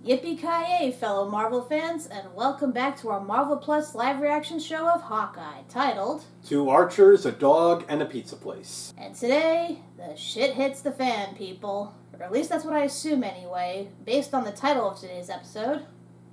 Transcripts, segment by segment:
Yippee-ki-yay, fellow Marvel fans, and welcome back to our Marvel Plus live reaction show of Hawkeye, titled... Two archers, a dog, and a pizza place. And today, the shit hits the fan, people. Or at least that's what I assume anyway, based on the title of today's episode.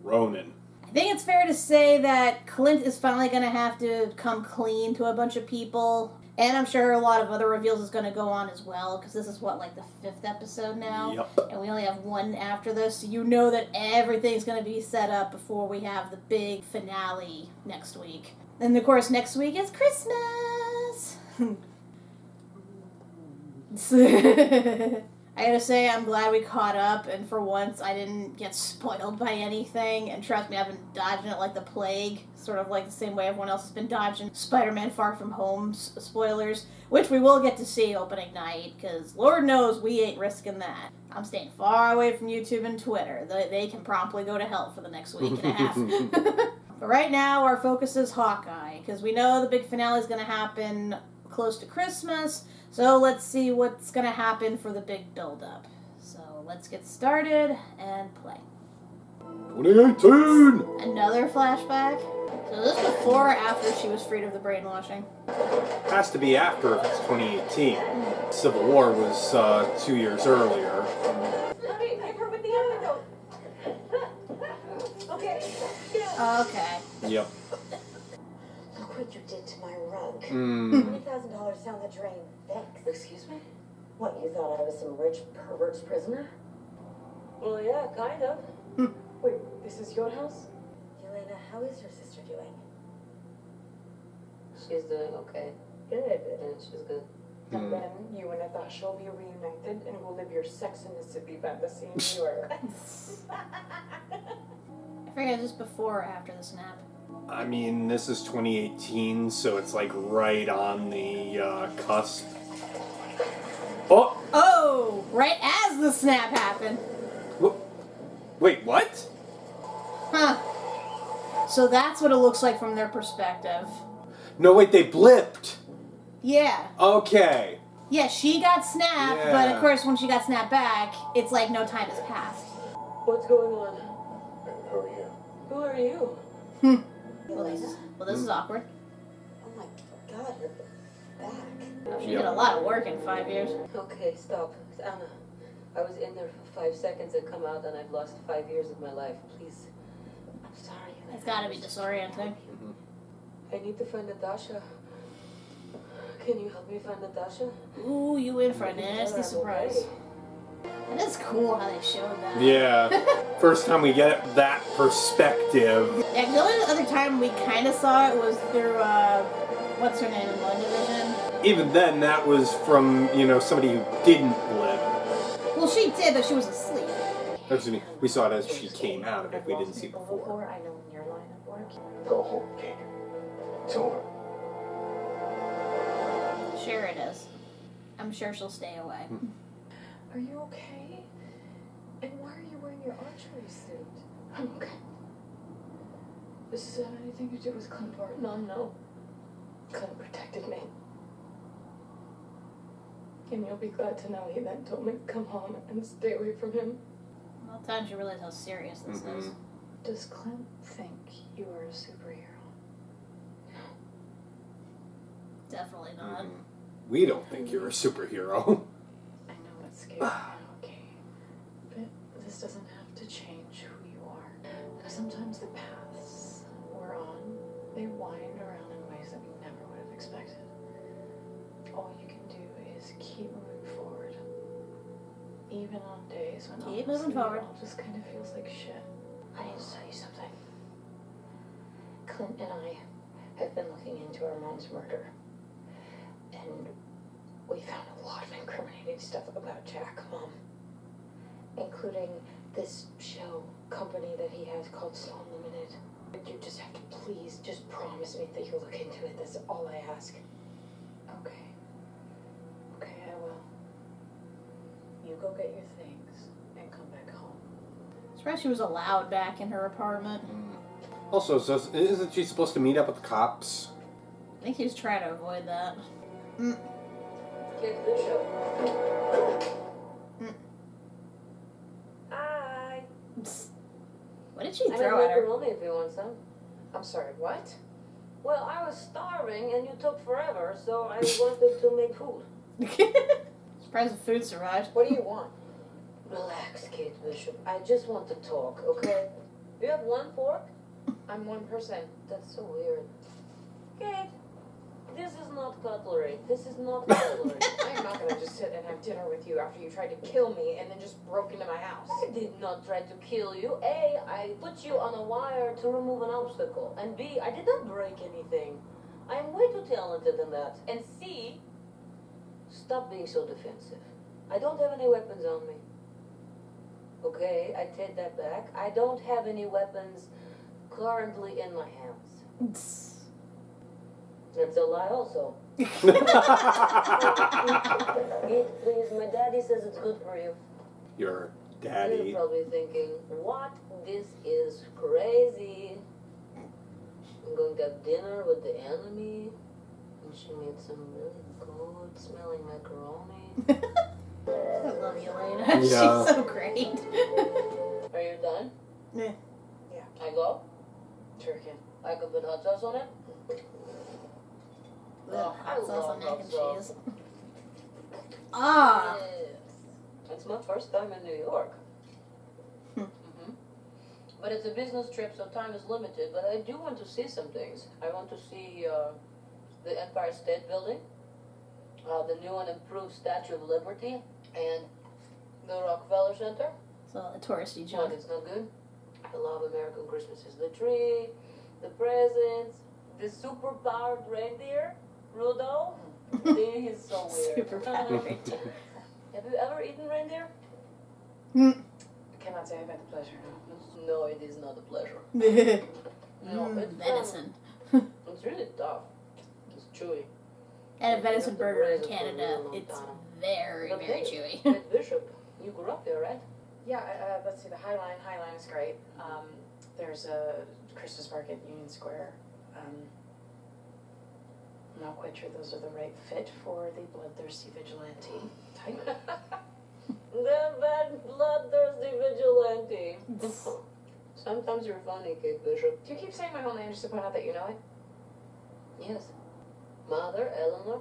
Ronin. I think it's fair to say that Clint is finally going to have to come clean to a bunch of people. And I'm sure a lot of other reveals is going to go on as well, because this is, what, like the 5th episode now? Yep. And we only have one after this, so you know that everything's going to be set up before we have the big finale next week. And, of course, next week is Christmas! I gotta say, I'm glad we caught up, and for once, I didn't get spoiled by anything, and trust me, I've been dodging it like the plague, sort of like the same way everyone else has been dodging Spider-Man Far From Home spoilers, which we will get to see opening night, because Lord knows we ain't risking that. I'm staying far away from YouTube and Twitter. They can promptly go to hell for the next week and a half. But right now, our focus is Hawkeye, because we know the big finale is going to happen close to Christmas, so let's see what's going to happen for the big build-up. So let's get started and play. 2018! Another flashback? So is this before or after she was freed of the brainwashing? Has to be after if it's 2018. Civil War was 2 years earlier. Okay. Yep. Look what you did to my rug. Mm. $20,000 down the drain. Thanks. Excuse me? What, you thought I was some rich pervert's prisoner? Well, yeah, kind of. Wait, this is your house? Yelena, how is your sister doing? She's doing okay. Good. Yeah, she's good. And then you and Natasha will be reunited and will live your Sex and the City fantasy in New York. I forget, just before or after the snap? I mean, this is 2018, so it's like right on the cusp. Oh! Oh! Right as the snap happened! Wait, what? Huh. So that's what it looks like from their perspective. No, wait, they blipped! Yeah. Okay. Yeah, she got snapped, Yeah. but of course when she got snapped back, it's like no time has passed. What's going on? Who are you? Who are you? Well, this is awkward. Oh my god, you're back. She did a lot of work in 5 years. Okay, stop. Anna, I was in there for 5 seconds and come out and I've lost 5 years of my life. Please. I'm sorry. It's gotta be disorienting. I need to find Natasha. Can you help me find Natasha? Ooh, you in for a nasty surprise. It is cool how they showed that. Yeah. First time we get that perspective. Yeah, 'cause the only other time we kind of saw it was through, what's her name in WandaVision? Even then, that was from, somebody who didn't blip. Well, she did, but she was asleep. Excuse me, we saw it as she came out of it. We didn't see before. I know in your line of work. Go home, Kate. It's over. Sure it is. I'm sure she'll stay away. Are you okay? And why are you wearing your archery suit? I'm okay. This has anything to do with Clint Barton? No. Clint protected me. And you'll be glad to know he then told me to come home and stay away from him. Well, time to realize how serious this is. Does Clint think you are a superhero? Definitely not. We don't think you're a superhero. I know it's scary now, okay? But this doesn't have to change who you are. Because sometimes the paths we're on, they wind around in ways that we never would have expected. All you can do is keep moving forward. Even on days when Keep honestly, moving forward. it all just kind of feels like shit. I need to tell you something. Clint and I have been looking into our mom's murder. And we found a lot of incriminating stuff about Jack, Mom. Including this show company that he has called Slow Limited. You just have to please just promise me that you'll look into it. That's all I ask. Okay. Okay, I will. You go get your things and come back home. Surprised she was allowed back in her apartment. Also, so isn't she supposed to meet up with the cops? I think he's trying to avoid that. Get to the show. Hi. she I made throw at her? macaroni if you want some. I'm sorry, what? Well, I was starving and you took forever, so I wanted to make food. Surprised the food survived. What do you want? Relax, Kate Bishop. I just want to talk, okay? You have one fork? I'm one person. That's so weird. Kate, this is not cutlery. This is not cutlery. I'm not gonna just sit and have dinner with you after you tried to kill me and then just broke into my house. I did not try to kill you. A, I put you on a wire to remove an obstacle. And B, I did not break anything. I am way too talented in that. And C, stop being so defensive. I don't have any weapons on me. Okay, I take that back. I don't have any weapons currently in my hands. That's a lie also. Eat, please. My daddy says it's good for you. Your You're daddy. probably thinking, what? This is crazy. I'm going to have dinner with the enemy. And she made some really good smelling macaroni. I love Yelena. Yeah. She's so great. Are you done? Yeah. I go? Sure can. I can put hot sauce on it? Oh, I Hot sauce love and mac hot and sauce. cheese. Ah. Yes. It's my first time in New York. But it's a business trip, so time is limited. But I do want to see some things. I want to see the Empire State Building, the new and improved Statue of Liberty, and the Rockefeller Center. So a touristy What, junk. it's not good? I love American Christmases. The tree, the presents, the super-powered reindeer, Rudolph. He's so weird. Super powered. Have you ever eaten reindeer? I cannot say I've had the pleasure, no. No, it is not a pleasure. No, it's Venison. It's really tough. It's chewy. And a venison You have to burger braise in it for a Canada, really long it's time. very, But very hey, chewy. Kate Bishop, you grew up there, right? Yeah, let's see, the High Line is great. There's a Christmas market, Union Square. I'm not quite sure those are the right fit for the bloodthirsty vigilante type. The bad bloodthirsty vigilante. Sometimes you're funny, Kate Bishop. Do you keep saying my whole name just to point out that you know it? Yes. Mother, Eleanor,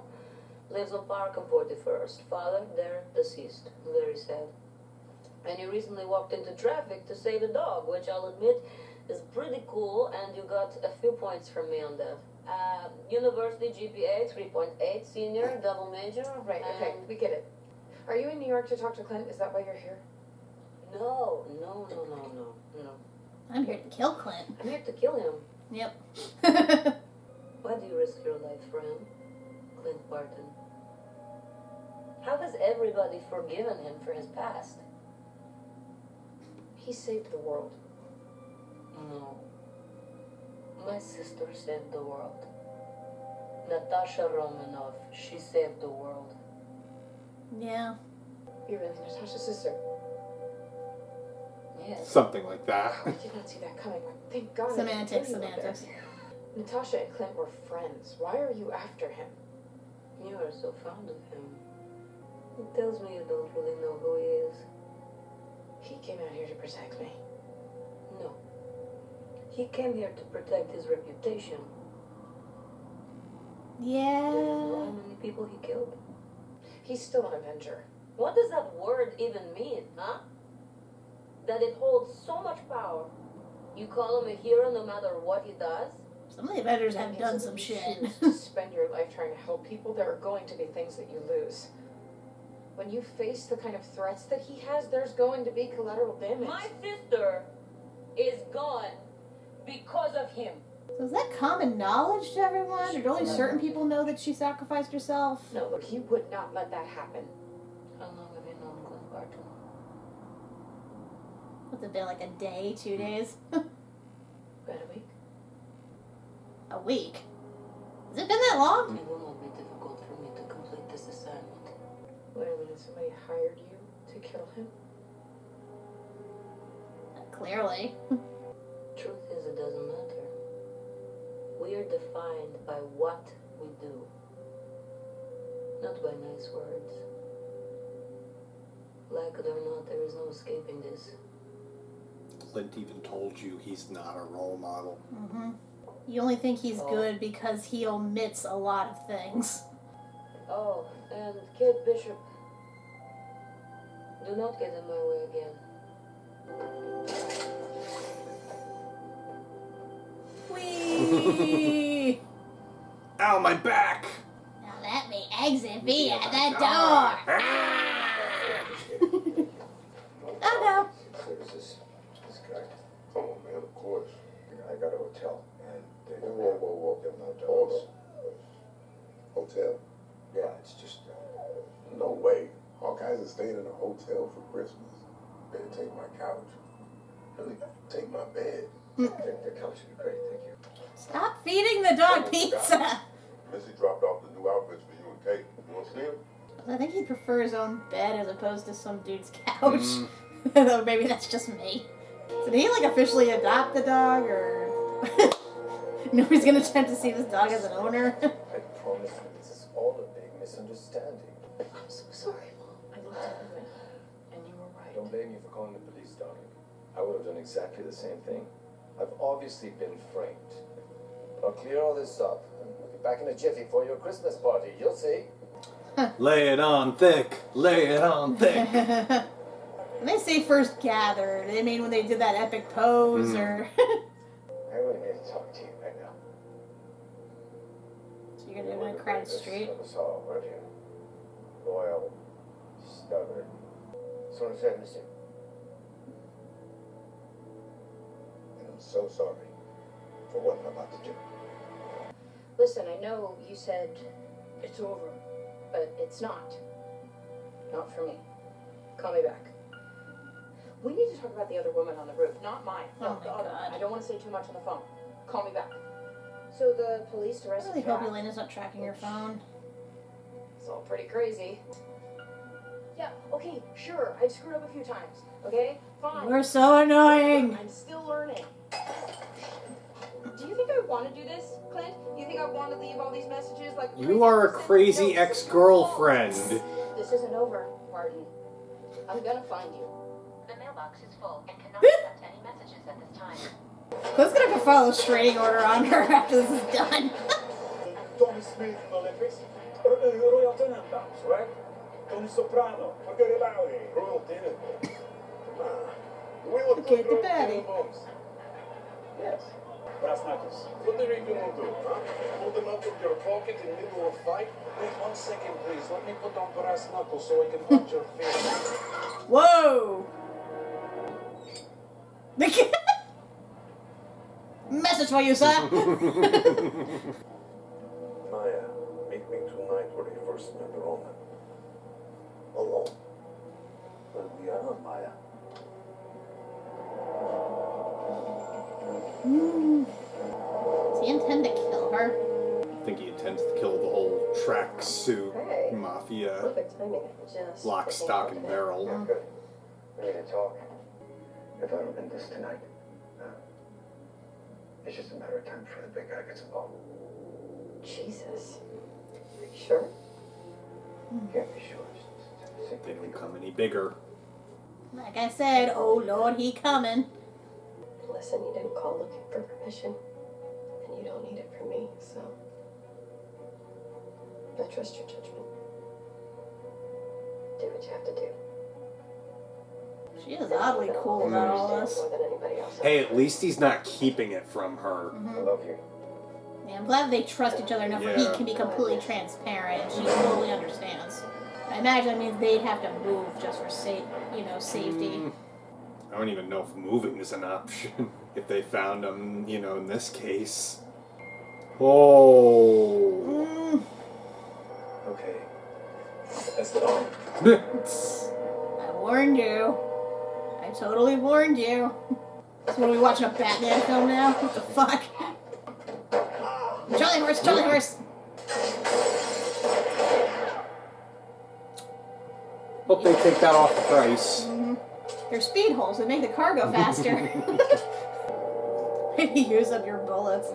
lives on Park and 41st. Father, there, deceased. Very sad. And you recently walked into traffic to save a dog, which I'll admit is pretty cool, and you got a few points from me on that. University GPA 3.8, senior, double major. Right, okay, we get it. Are you in New York to talk to Clint? Is that why you're here? No. I'm here to kill Clint. I'm here to kill him. Yep. Why do you risk your life for him, Clint Barton? How has everybody forgiven him for his past? He saved the world. No. My sister saved the world. Natasha Romanoff, she saved the world. Yeah. You're really Natasha's sister. Yes. Something like that. I did not see that coming. Thank God. I didn't Semantics, tell you about semantics. that. Natasha and Clint were friends. Why are you after him? You are so fond of him. It tells me you don't really know who he is. He came out here to protect me. No. He came here to protect his reputation. Do you know Yeah. how many people he killed? He's still an Avenger. What does that word even mean, huh? That it holds so much power. You call him a hero no matter what he does? Some of the Avengers have Means done that some when shit. you choose to spend your life trying to help people, there are going to be things that you lose. When you face the kind of threats that he has, there's going to be collateral damage. My sister is gone because of him. So is that common knowledge to everyone? Or do only certain people know that she sacrificed herself? No, look, he would not let that happen. How long have you known Clint Barton? What's it been, like a day, 2 days? About a week. A week? Has it been that long? It will not be difficult for me to complete this assignment. Wait a minute, somebody hired you to kill him? Clearly. Truth is, it doesn't matter. We are defined by what we do, not by nice words. Like it or not, there is no escaping this. Clint even told you he's not a role model. Mm-hmm. You only think he's good because he omits a lot of things. Oh, and Kate Bishop. Do not get in my way again. Whee! Ow, my back! Now let me exit via the door! Oh no! Is this guy? Oh man, of course. I got a hotel, and they whoa. Hotel? Yeah, it's just no way. Hawkeyes are staying in a hotel for Christmas. Better take my couch. Really, take my bed. The couch would be great, thank you. Stop feeding the dog pizza! Missy dropped off the new outfits for you and Kate. You want to see him? I think he'd prefer his own bed as opposed to some dude's couch. Though maybe that's just me. So did he like officially adopt the dog, or nobody's gonna attempt to see this dog as an owner? I promise you, this is all a big misunderstanding. I'm so sorry, Mom. I looked into it, and you were right. Don't blame me for calling the police, darling. I would have done exactly the same thing. I've obviously been framed. I'll clear all this up, and we'll be back in a jiffy for your Christmas party. You'll see. Lay it on thick. Lay it on thick. When they say first gathered, they mean when they did that epic pose, or... I really need to talk to you right now. So you're gonna do it in a crowded street? Of us all, weren't you? Loyal, stubborn. So what I'm saying, mister. And I'm so sorry for what I'm about to do. Listen, I know you said it's over, but it's not. Not for me. Call me back. We need to talk about the other woman on the roof, not mine. Oh No, my the other. God. I don't want to say too much on the phone. Call me back. So the police I arrested really hope Jack. Yelena's not tracking your phone. It's all pretty crazy. Yeah, okay, sure. I've screwed up a few times. Okay? Fine. We're so annoying! I'm still learning. Do you think I want to do this, Clint? You think I want to leave all these messages like You are a crazy No, ex-girlfriend. This isn't over, Martin. I'm gonna find you. The mailbox is full and cannot accept any messages at this time. Clint's gonna have to file a restraining order on her after this is done. Tommy Smith in the Olympics. Royal Tenenbaums, right? Tony Soprano. Forget about it. Royal Tenenbaums. We look Okay, like the daddy. Tenenbaums. Yes. Brass knuckles. What are you gonna do, huh? Pull them out of your pocket in the middle of a fight? Wait 1 second, please. Let me put on brass knuckles so I can punch your face. Whoa! Message for you, sir! Maya, meet me tonight where you first met Ronin. Alone. But we are not Maya. Does he intend to kill her? I think he intends to kill the whole tracksuit Hey. mafia. Perfect timing. Just Lock, stock, and barrel. Yeah, good. We need to talk. If I don't end this tonight, it's just a matter of time before the big guy gets involved. Jesus. Sure. Can't be sure. Just They don't come any bigger. Like I said, oh Lord, he coming. Listen, you didn't call looking for permission, and you don't need it from me, so I trust your judgment. Do what you have to do. She is oddly cool about all Understand this. more than anybody else. Hey, at least he's not keeping it from her. I love you. Yeah, I'm glad they trust each other enough where he Yeah. can be completely transparent and she totally understands. I imagine that means they'd have to move just for safety. I don't even know if moving is an option. If they found him, in this case. Oh. Okay. That's the dog. I warned you. I totally warned you. So what, are we watching a Batman film now? What the fuck? Charlie horse, Charlie horse! Hope they take that off the price. They're speed holes that make the car go faster. Use up your bullets.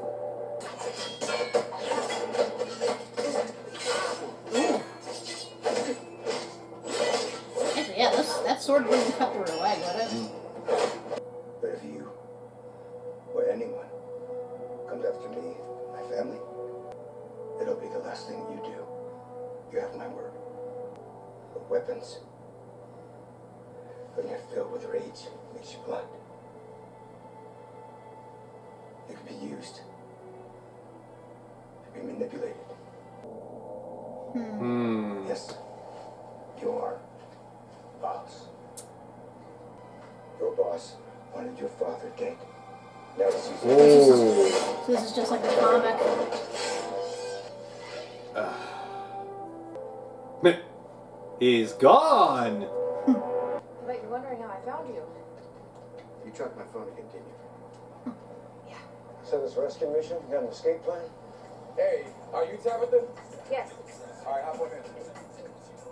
Ooh. Actually, yeah, that sword wouldn't cut through her leg, would it? But if he last thing you do. You have my word. But weapons, when you're filled with rage, makes you blind. You can be used. You can be manipulated. Yes, you are boss. Your boss wanted your father dead. Now he's using So this is just like the comic. He's gone. I bet you're wondering how I found you. You tracked my phone to continue. Yeah. So this rescue mission, you got an escape plan? Hey, are you Tabitha? Yes. All right, hop on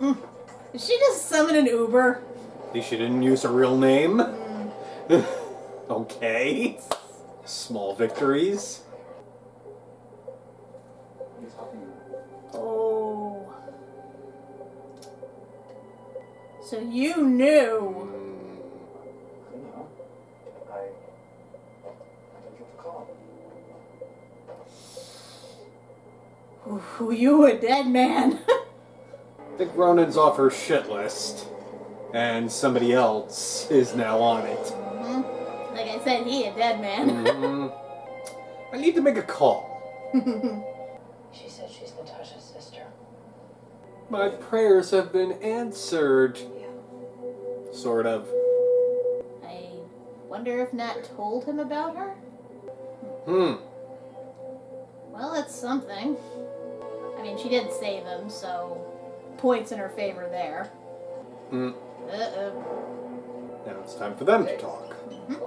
in. Did she just summon an Uber? At least she didn't use her real name. Okay. Small victories. Oh. So you knew. I get the call. Ooh, you a dead man. I think Ronin's off her shit list. And somebody else is now on it. Like I said, he a dead man. I need to make a call. She said she's Natasha's sister. My prayers have been answered. Yeah. Sort of. I wonder if Nat told him about her? Well, that's something. I mean, she did save him, so points in her favor there. Uh-oh. Now it's time for them to talk. Good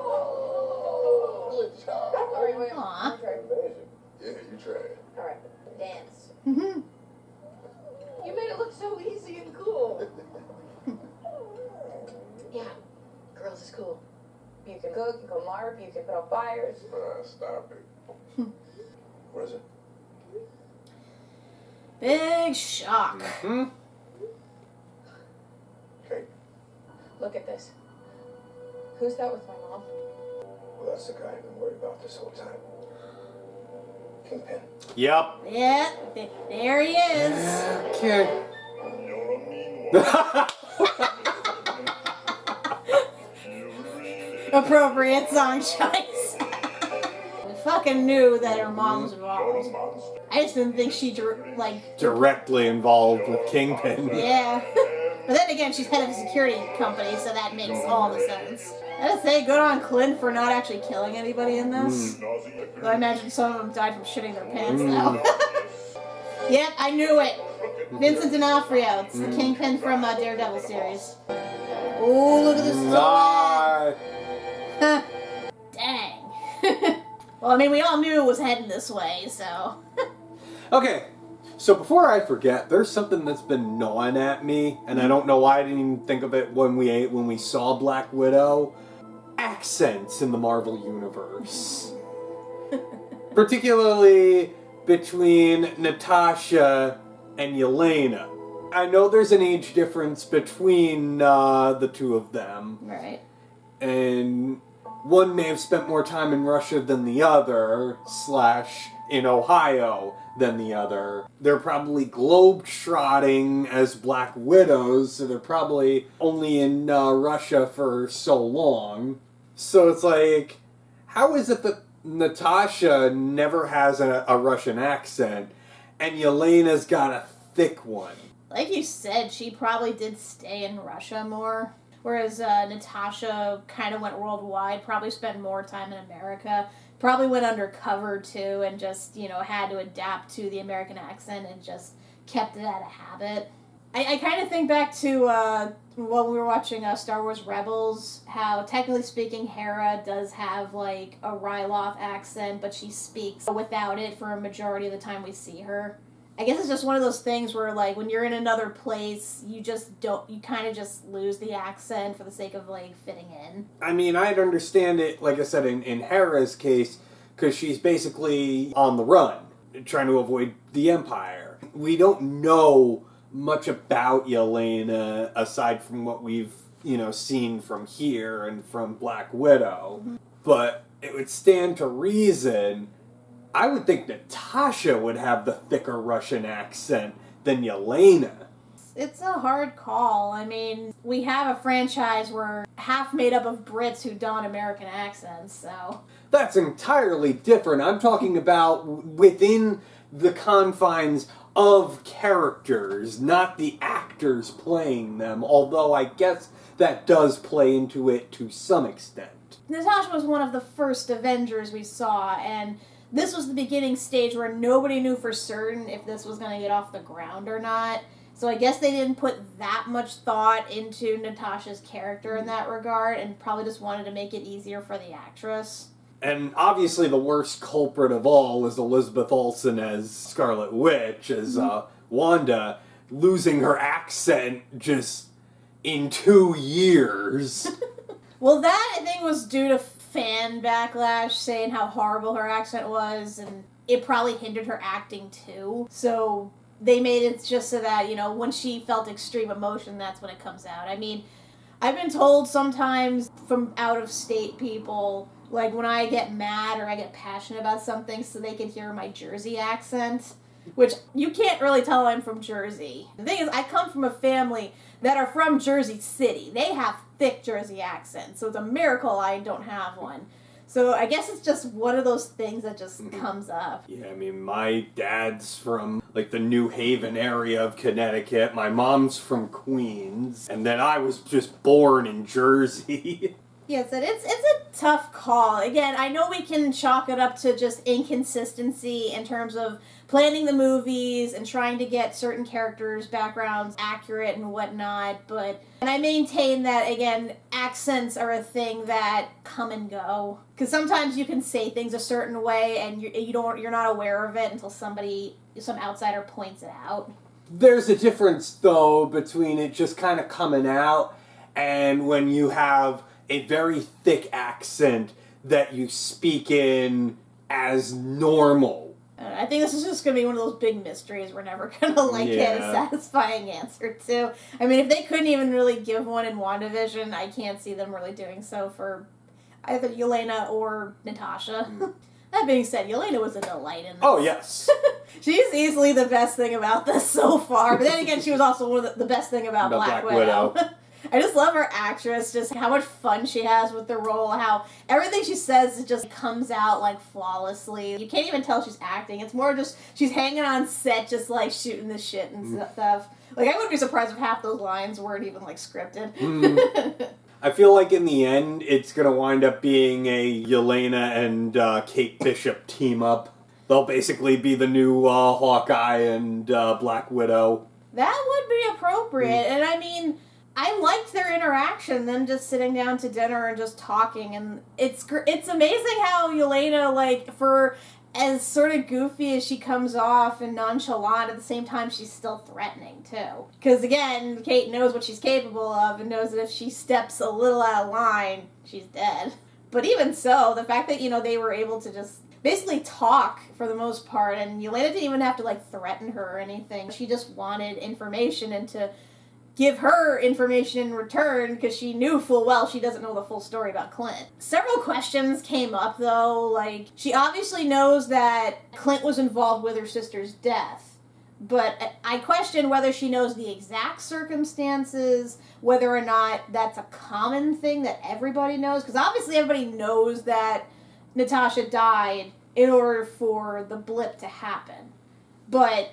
job. Aw. Amazing. Yeah, you tried. Alright, dance. You made it look so easy and cool. Yeah, girls is cool. You can cook, you can LARP, you can put out fires. Stop it. What is it? Big shock. Okay. Look at this. Who's that with my mom? Well, that's the guy I've been worried about this whole time. Kingpin. Yep. Yeah, there he is. Okay. You're a mean one. Appropriate song choice. We fucking knew that her mom was involved. I just didn't think she, Directly involved with Kingpin. Yeah. But then again, she's head of a security company, so that makes all the sense. I gotta say, good on Clint for not actually killing anybody in this. Though I imagine some of them died from shitting their pants now. Yep, I knew it. Vincent D'Onofrio. It's the Kingpin from Daredevil series. Oh, look at this song. Dang. Well, I mean, we all knew it was heading this way, so. Okay, so before I forget, there's something that's been gnawing at me, and I don't know why I didn't even think of it when we saw Black Widow. Accents in the Marvel Universe. Particularly between Natasha and Yelena. I know there's an age difference between the two of them. Right. And one may have spent more time in Russia than the other, / in Ohio than the other. They're probably globe-trotting as Black Widows, so they're probably only in Russia for so long. So it's like, how is it that Natasha never has a Russian accent, and Yelena's got a thick one? Like you said, she probably did stay in Russia more. Whereas Natasha kind of went worldwide, probably spent more time in America. Probably went undercover too and just, had to adapt to the American accent and just kept it out of habit. I kind of think back to when we were watching Star Wars Rebels, how technically speaking Hera does have like a Ryloth accent, but she speaks without it for a majority of the time we see her. I guess it's just one of those things where, like, when you're in another place, you kind of just lose the accent for the sake of, like, fitting in. I mean, I'd understand it, like I said, in Hera's case, because she's basically on the run, trying to avoid the Empire. We don't know much about Yelena, aside from what we've, seen from here and from Black Widow. Mm-hmm. But it would stand to reason I would think Natasha would have the thicker Russian accent than Yelena. It's a hard call. I mean, we have a franchise where half made up of Brits who don American accents, so... That's entirely different. I'm talking about within the confines of characters, not the actors playing them, although I guess that does play into it to some extent. Natasha was one of the first Avengers we saw, and this was the beginning stage where nobody knew for certain if this was going to get off the ground or not. So I guess they didn't put that much thought into Natasha's character in that regard, and probably just wanted to make it easier for the actress. And obviously the worst culprit of all is Elizabeth Olsen as Scarlet Witch, as Wanda, losing her accent just in 2 years. Well, that, I think, was due to fan backlash saying how horrible her accent was, and it probably hindered her acting, too. So they made it just so that, you know, when she felt extreme emotion, that's when it comes out. I mean, I've been told sometimes from out-of-state people, like, when I get mad or I get passionate about something so they can hear my Jersey accent, which you can't really tell I'm from Jersey. The thing is, I come from a family that are from Jersey City. They have thick Jersey accents, so it's a miracle I don't have one. So I guess it's just one of those things that just comes up. Yeah, I mean, my dad's from, like, the New Haven area of Connecticut. My mom's from Queens. And then I was just born in Jersey. Yes, it's a tough call. Again, I know we can chalk it up to just inconsistency in terms of planning the movies and trying to get certain characters' backgrounds accurate and whatnot, and I maintain that, again, accents are a thing that come and go. Because sometimes you can say things a certain way and you're not aware of it until some outsider points it out. There's a difference, though, between it just kind of coming out and when you have a very thick accent that you speak in as normal. I think this is just going to be one of those big mysteries we're never going to, get a satisfying answer to. I mean, if they couldn't even really give one in WandaVision, I can't see them really doing so for either Yelena or Natasha. That being said, Yelena was a delight in this. Oh, yes. She's easily the best thing about this so far. But then again, she was also one of the best thing about Black Widow. I just love her actress, just how much fun she has with the role, how everything she says just comes out, like, flawlessly. You can't even tell she's acting. It's more just, she's hanging on set just, like, shooting the shit and stuff. Like, I wouldn't be surprised if half those lines weren't even, like, scripted. I feel like in the end, it's going to wind up being a Yelena and Kate Bishop team-up. They'll basically be the new Hawkeye and Black Widow. That would be appropriate, and I mean, I liked their interaction, them just sitting down to dinner and just talking, and it's amazing how Yelena, like, for as sort of goofy as she comes off and nonchalant, at the same time she's still threatening, too. Because, again, Kate knows what she's capable of and knows that if she steps a little out of line, she's dead. But even so, the fact that, you know, they were able to just basically talk for the most part, and Yelena didn't even have to, like, threaten her or anything. She just wanted information and to give her information in return because she knew full well she doesn't know the full story about Clint. Several questions came up, though. Like, she obviously knows that Clint was involved with her sister's death, but I question whether she knows the exact circumstances, whether or not that's a common thing that everybody knows, because obviously everybody knows that Natasha died in order for the blip to happen. But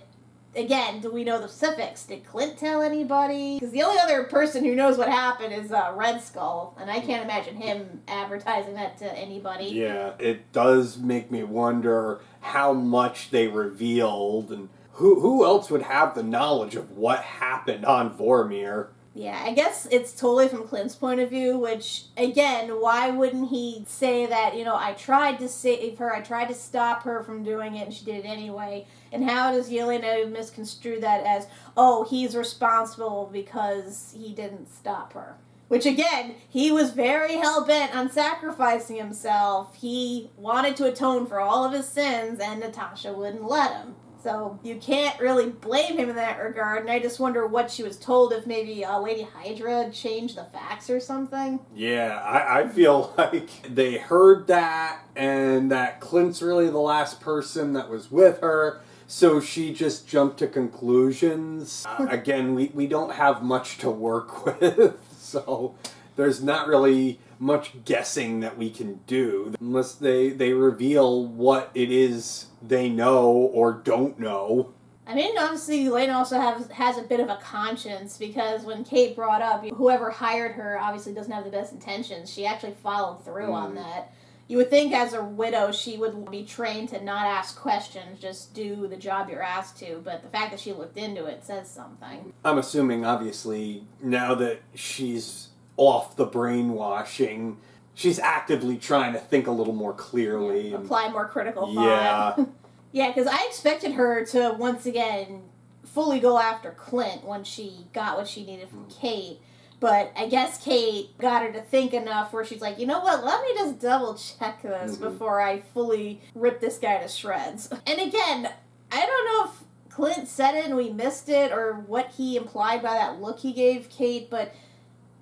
again, do we know the specifics? Did Clint tell anybody? Because the only other person who knows what happened is Red Skull, and I can't imagine him advertising that to anybody. Yeah, it does make me wonder how much they revealed, and who else would have the knowledge of what happened on Vormir? Yeah, I guess it's totally from Clint's point of view, which, again, why wouldn't he say that, you know, I tried to save her, I tried to stop her from doing it, and she did it anyway. And how does Yelena misconstrue that as, oh, he's responsible because he didn't stop her? Which, again, he was very hell-bent on sacrificing himself. He wanted to atone for all of his sins, and Natasha wouldn't let him. So you can't really blame him in that regard, and I just wonder what she was told, if maybe Lady Hydra changed the facts or something. Yeah, I feel like they heard that, and that Clint's really the last person that was with her, so she just jumped to conclusions. Again, we don't have much to work with, so there's not really much guessing that we can do unless they reveal what it is they know or don't know. I mean, obviously, Yelena also has a bit of a conscience, because when Kate brought up whoever hired her obviously doesn't have the best intentions, she actually followed through on that. You would think as a widow she would be trained to not ask questions, just do the job you're asked to, but the fact that she looked into it says something. I'm assuming, obviously, now that she's off the brainwashing, she's actively trying to think a little more clearly. Yeah, apply more critical thought. Yeah. Yeah, because I expected her to, once again, fully go after Clint when she got what she needed from Kate. But I guess Kate got her to think enough where she's like, you know what, let me just double check this before I fully rip this guy to shreds. And again, I don't know if Clint said it and we missed it, or what he implied by that look he gave Kate, but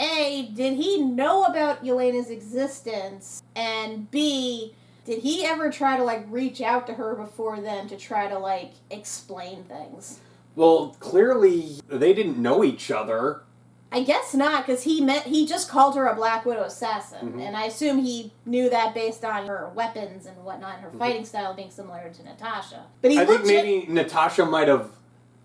A, did he know about Yelena's existence? And B, did he ever try to, like, reach out to her before then to try to, like, explain things? Well, clearly they didn't know each other. I guess not, because he just called her a Black Widow assassin, and I assume he knew that based on her weapons and whatnot, and her fighting style being similar to Natasha. But I think maybe Natasha might have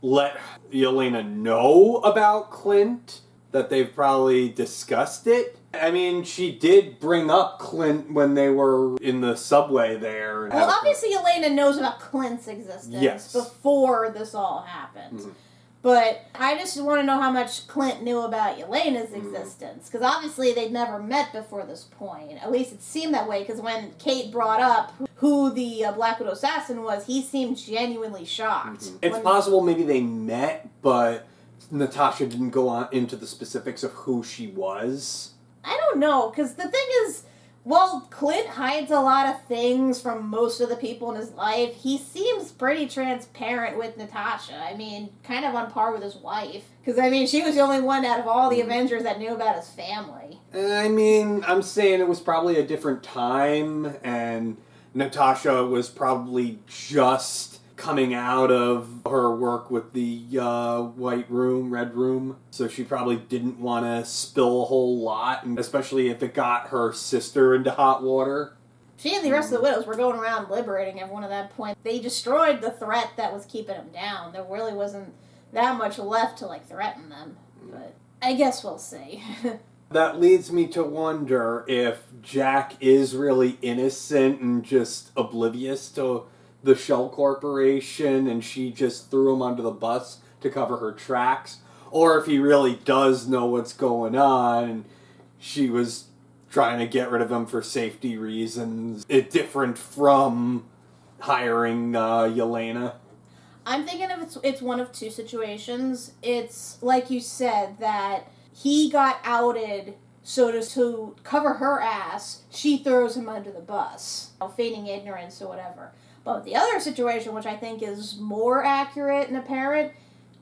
let Yelena know about Clint, that they've probably discussed it. I mean, she did bring up Clint when they were in the subway there. Well, obviously Yelena knows about Clint's existence before this all happened. But I just want to know how much Clint knew about Yelena's existence. Because obviously they'd never met before this point. At least it seemed that way, because when Kate brought up who the Black Widow assassin was, he seemed genuinely shocked. It's possible maybe they met, but Natasha didn't go on into the specifics of who she was. I don't know, because the thing is, while Clint hides a lot of things from most of the people in his life, he seems pretty transparent with Natasha. I mean, kind of on par with his wife. Because, I mean, she was the only one out of all the Avengers that knew about his family. I mean, I'm saying it was probably a different time, and Natasha was probably just coming out of her work with the red room, so she probably didn't want to spill a whole lot, and especially if it got her sister into hot water. She and the rest of the widows were going around liberating everyone at that point. They destroyed the threat that was keeping them down. There really wasn't that much left to, like, threaten them, but I guess we'll see. That leads me to wonder if Jack is really innocent and just oblivious to the Shell Corporation, and she just threw him under the bus to cover her tracks, or if he really does know what's going on, and she was trying to get rid of him for safety reasons. It's different from hiring Yelena. I'm thinking it's one of two situations. It's, like you said, that he got outed, so to cover her ass, she throws him under the bus, feigning ignorance or whatever. But the other situation, which I think is more accurate and apparent,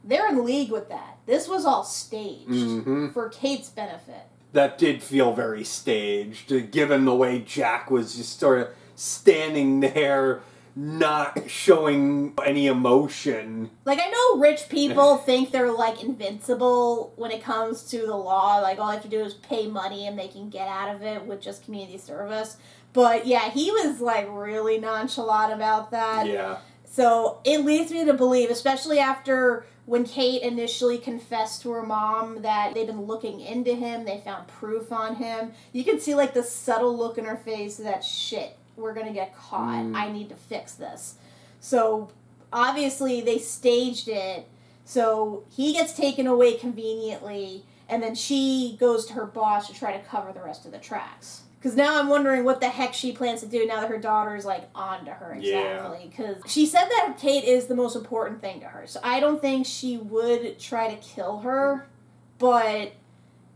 they're in league with that. This was all staged for Kate's benefit. That did feel very staged, given the way Jack was just sort of standing there, not showing any emotion. Like, I know rich people think they're, like, invincible when it comes to the law. Like, all they have to do is pay money and they can get out of it with just community service. But, yeah, he was, like, really nonchalant about that. Yeah. So, it leads me to believe, especially after when Kate initially confessed to her mom that they'd been looking into him, they found proof on him, you can see, like, the subtle look in her face that, shit, we're gonna get caught. I need to fix this. So, obviously, they staged it. So, he gets taken away conveniently, and then she goes to her boss to try to cover the rest of the tracks. Because now I'm wondering what the heck she plans to do now that her daughter's, like, on to her exactly. Because she said that Kate is the most important thing to her. So I don't think she would try to kill her. But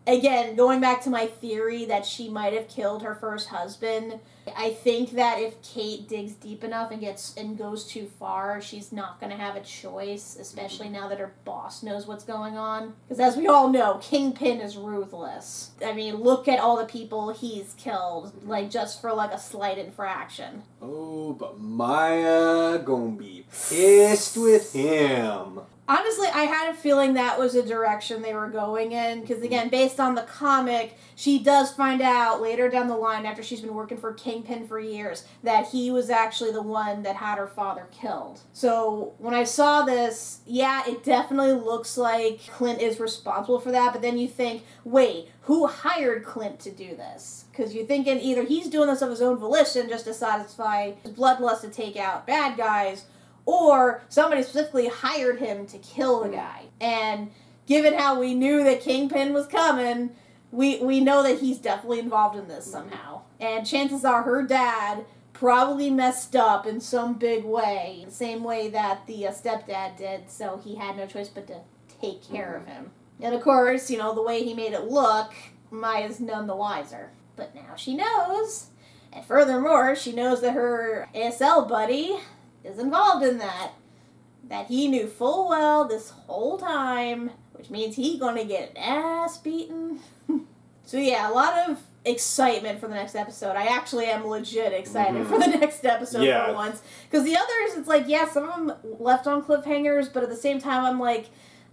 again, going back to my theory that she might have killed her first husband, I think that if Kate digs deep enough and goes too far, she's not going to have a choice, especially now that her boss knows what's going on. Because as we all know, Kingpin is ruthless. I mean, look at all the people he's killed, like, just for, like, a slight infraction. Oh, but Maya gonna be pissed with him. Honestly, I had a feeling that was a direction they were going in, because again, based on the comic, she does find out later down the line, after she's been working for Kingpin for years, that he was actually the one that had her father killed. So, when I saw this, yeah, it definitely looks like Clint is responsible for that, but then you think, wait, who hired Clint to do this? Because you're thinking either he's doing this of his own volition just to satisfy his bloodlust to take out bad guys, or somebody specifically hired him to kill the guy. And given how we knew that Kingpin was coming, we know that he's definitely involved in this somehow. And chances are her dad probably messed up in some big way, the same way that the stepdad did, so he had no choice but to take care of him. And of course, you know, the way he made it look, Maya's none the wiser. But now she knows. And furthermore, she knows that her ASL buddy is involved in that he knew full well this whole time, which means he's gonna get an ass beaten. So yeah, a lot of excitement for the next episode. I actually am legit excited for the next episode for once. Because the others, it's like, yeah, some of them left on cliffhangers, but at the same time, I'm like,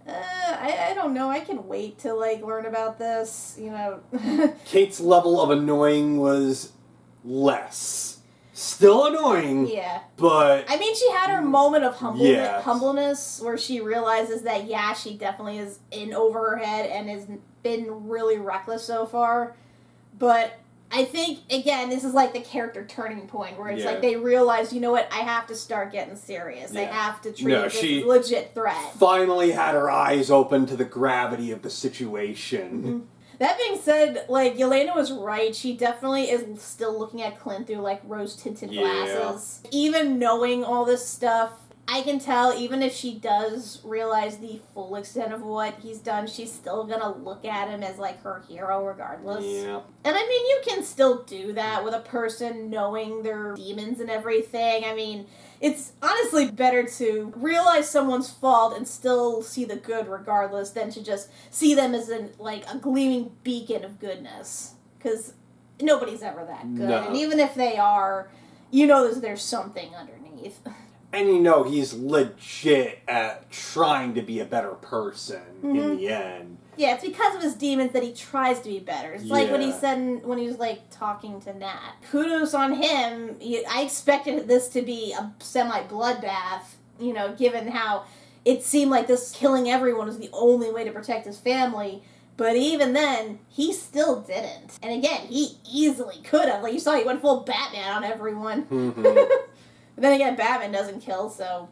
I don't know, I can wait to, like, learn about this, you know. Kate's level of annoying was less. Still annoying. Yeah. But I mean, she had her moment of humbleness where she realizes that, yeah, she definitely is in over her head and has been really reckless so far. But I think, again, this is like the character turning point where it's like they realize, you know what, I have to start getting serious. I have to treat this as a legit threat. Finally had her eyes open to the gravity of the situation. Mm-hmm. That being said, like, Yelena was right. She definitely is still looking at Clint through, like, rose-tinted glasses. Even knowing all this stuff, I can tell, even if she does realize the full extent of what he's done, she's still gonna look at him as, like, her hero regardless. Yeah. And, I mean, you can still do that with a person knowing their demons and everything. I mean, it's honestly better to realize someone's fault and still see the good regardless than to just see them as a gleaming beacon of goodness. Because nobody's ever that good. No. And even if they are, you know there's something underneath. And you know he's legit at trying to be a better person in the end. Yeah, it's because of his demons that he tries to be better. It's like what he said when he was, like, talking to Nat. Kudos on him. I expected this to be a semi-bloodbath, you know, given how it seemed like this killing everyone was the only way to protect his family. But even then, he still didn't. And again, he easily could have. Like, you saw he went full Batman on everyone. But then again, Batman doesn't kill, so...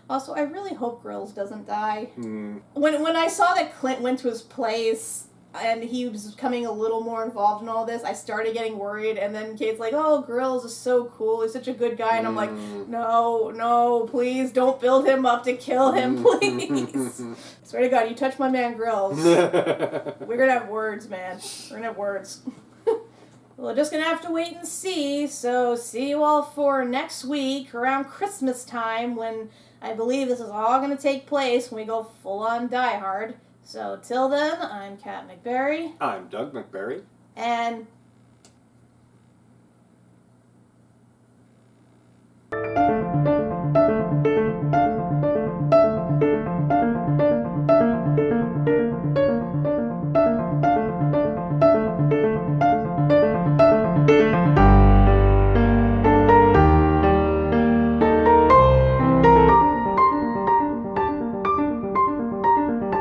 Also, I really hope Grills doesn't die. When I saw that Clint went to his place and he was becoming a little more involved in all this, I started getting worried, and then Kate's like, oh, Grills is so cool, he's such a good guy, and I'm like, no, please, don't build him up to kill him, please. Swear to God, you touch my man Grills. We're gonna have words, man. We're gonna have words. We're just gonna have to wait and see, so see you all for next week, around Christmas time, when I believe this is all going to take place when we go full-on Die Hard. So, till then, I'm Kat MacBerrie. I'm Doug MacBerrie. And